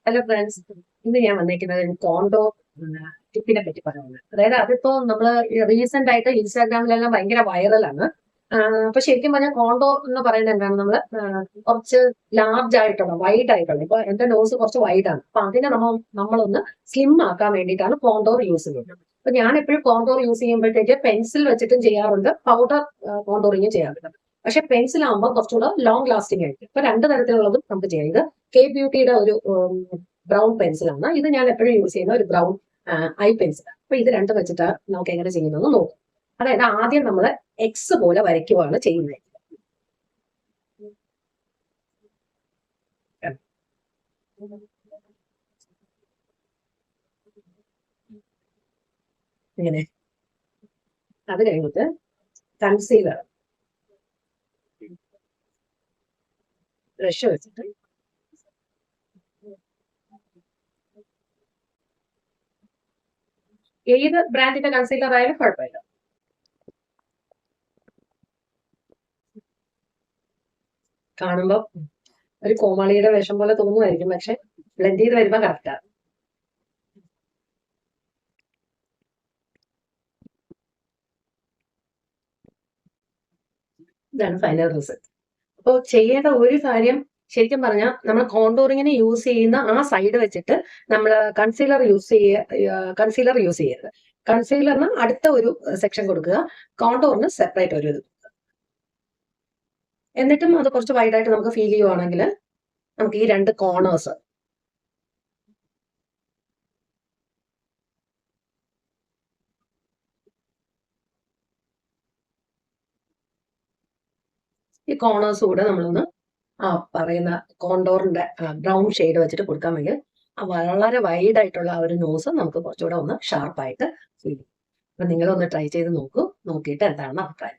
Hello friends, ഇന്ന് ഞാൻ വന്നിരിക്കുന്നത് കോണ്ടോ ടിപ്പിനെ പറ്റി പറയുന്നത്. അതായത് അതിപ്പോ നമ്മള് റീസെന്റ് ആയിട്ട് ഇൻസ്റ്റാഗ്രാമിലെല്ലാം ഭയങ്കര വൈറലാണ്. അപ്പൊ ശരിക്കും പറഞ്ഞാൽ കോണ്ടോ എന്ന് പറയുന്നത് എന്താണ്, നമ്മള് കുറച്ച് ലാർജ് ആയിട്ടുള്ള വൈഡ് ആയിട്ടുള്ള, ഇപ്പൊ എന്റെ നോസ് കുറച്ച് വൈഡ് ആണ്, അപ്പൊ അതിനെ നമ്മളൊന്ന് സ്ലിം ആക്കാൻ വേണ്ടിയിട്ടാണ് കോണ്ടോർ യൂസ് ചെയ്യുന്നത്. അപ്പൊ ഞാൻ എപ്പോഴും കോണ്ടോർ യൂസ് ചെയ്യുമ്പോഴത്തേക്ക് പെൻസിൽ വെച്ചിട്ടും ചെയ്യാറുണ്ട്, പൗഡർ കോണ്ടോറിങ്ങും ചെയ്യാറുണ്ട്. പക്ഷെ പെൻസിൽ ആകുമ്പോൾ കുറച്ചുകൂടെ ലോങ് ലാസ്റ്റിംഗ് ആയിരിക്കും. ഇപ്പൊ രണ്ട് തരത്തിലുള്ളതും നമുക്ക് ചെയ്യാം. ഇത് കെ ബ്യൂട്ടിയുടെ ഒരു ബ്രൗൺ പെൻസിലാണ്. ഇത് ഞാൻ എപ്പോഴും യൂസ് ചെയ്യുന്ന ഒരു ബ്രൗൺ ഐ പെൻസിൽ. അപ്പൊ ഇത് രണ്ടും വെച്ചിട്ട് നമുക്ക് എങ്ങനെ ചെയ്യുന്നതെന്ന് നോക്കാം. അതായത് ആദ്യം നമ്മൾ എക്സ് പോലെ വരയ്ക്കുവാണ് ചെയ്യുന്നത്. ഇങ്ങനെ അത് കഴിഞ്ഞിട്ട് കൺസീലർ ബ്രഷ് വെച്ചിട്ട് ഏത് ബ്രാൻഡിന്റെ കൺസീലർ ആയാലും കുഴപ്പമില്ല. കാണുമ്പോ ഒരു കോമാളിയുടെ വേഷം പോലെ തോന്നുമായിരിക്കും, പക്ഷെ ബ്ലെൻഡ് ചെയ്ത് വരുമ്പോ കറക്റ്റാണ്. ഇതാണ് ഫൈനൽ റിസൾട്ട്. അപ്പോൾ ചെയ്യേണ്ട ഒരു കാര്യം, ശരിക്കും പറഞ്ഞാൽ നമ്മൾ കോണ്ടോറിങ്ങിന് യൂസ് ചെയ്യുന്ന ആ സൈഡ് വെച്ചിട്ട് നമ്മൾ കൺസീലർ യൂസ് ചെയ്യരുത്. കൺസീലറിന് അടുത്ത ഒരു സെക്ഷൻ കൊടുക്കുക, കോണ്ടോറിന് സെപ്പറേറ്റ് ഒരു ഇത്. എന്നിട്ടും അത് കുറച്ച് വൈഡായിട്ട് നമുക്ക് ഫീൽ ചെയ്യുവാണെങ്കിൽ നമുക്ക് ഈ രണ്ട് കോർണേഴ്സ് കൂടെ നമ്മളൊന്ന് പറയുന്ന കോണ്ടോറിന്റെ ബ്രൗൺ ഷെയ്ഡ് വെച്ചിട്ട് കൊടുക്കാമെങ്കിൽ വളരെ വൈഡ് ആയിട്ടുള്ള ആ ഒരു നോസ് നമുക്ക് കുറച്ചുകൂടെ ഒന്ന് ഷാർപ്പായിട്ട് ഫീൽ ചെയ്യും. അപ്പൊ നിങ്ങളൊന്ന് ട്രൈ ചെയ്ത് നോക്കൂ. നോക്കിയിട്ട് എന്താണ് അഭിപ്രായം.